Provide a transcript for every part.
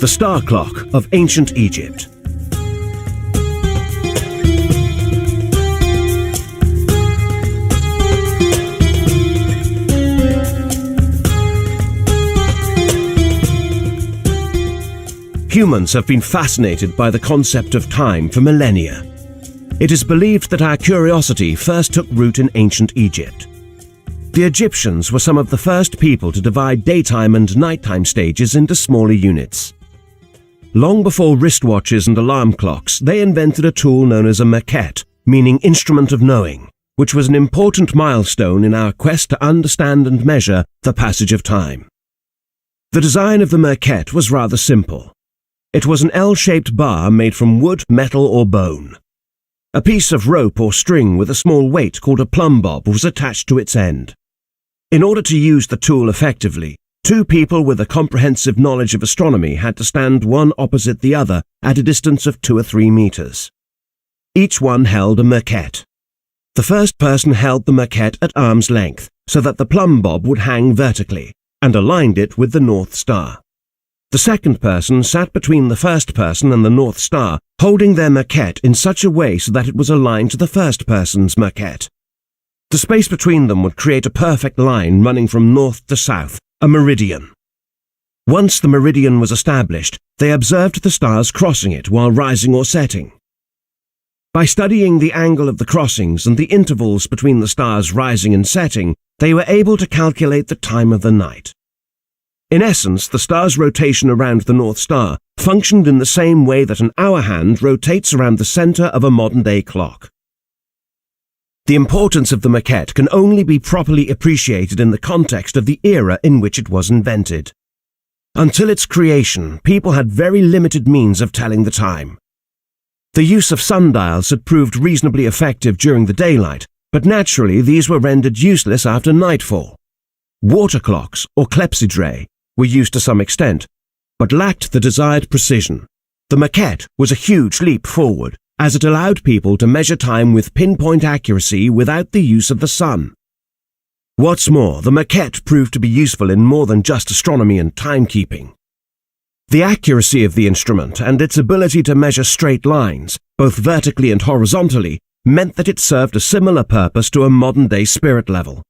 the star clock of ancient Egypt. Humans have been fascinated by the concept of time for millennia. It is believed that our curiosity first took root in ancient Egypt. The Egyptians were some of the first people to divide daytime and nighttime stages into smaller units. Long before wristwatches and alarm clocks, they invented a tool known as a maquette, meaning instrument of knowing, which was an important milestone in our quest to understand and measure the passage of time. The design of the maquette was rather simple. It was an L-shaped bar made from wood, metal, or bone. A piece of rope or string with a small weight called a plumb bob was attached to its end. In order to use the tool effectively, two people with a comprehensive knowledge of astronomy had to stand one opposite the other at a distance of 2 or 3 meters. Each one held a maquette. The first person held the maquette at arm's length so that the plumb bob would hang vertically, and aligned it with the North Star. The second person sat between the first person and the North Star, holding their maquette in such a way so that it was aligned to the first person's maquette. The space between them would create a perfect line running from north to south, a meridian. Once the meridian was established, they observed the stars crossing it while rising or setting. By studying the angle of the crossings and the intervals between the stars rising and setting, they were able to calculate the time of the night. In essence, the star's rotation around the North Star functioned in the same way that an hour hand rotates around the center of a modern-day clock. The importance of the maquette can only be properly appreciated in the context of the era in which it was invented. Until its creation, people had very limited means of telling the time. The use of sundials had proved reasonably effective during the daylight, but naturally these were rendered useless after nightfall. Water clocks, or clepsydræ, were used to some extent, but lacked the desired precision. The maquette was a huge leap forward, as it allowed people to measure time with pinpoint accuracy without the use of the sun. What's more, the maquette proved to be useful in more than just astronomy and timekeeping. The accuracy of the instrument and its ability to measure straight lines, both vertically and horizontally, meant that it served a similar purpose to a modern-day spirit level.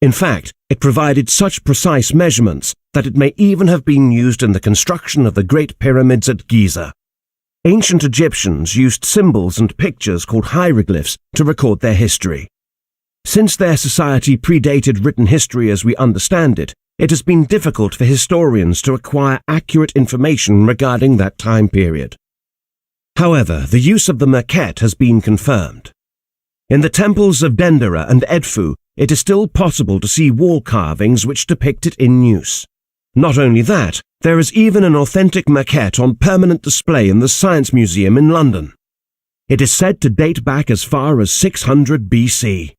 In fact, it provided such precise measurements that it may even have been used in the construction of the Great Pyramids at Giza. Ancient Egyptians used symbols and pictures called hieroglyphs to record their history. Since their society predated written history as we understand it, it has been difficult for historians to acquire accurate information regarding that time period. However, the use of the maquette has been confirmed. In the temples of Dendera and Edfu, it is still possible to see wall carvings which depict it in use. Not only that, there is even an authentic maquette on permanent display in the Science Museum in London. It is said to date back as far as 600 BC.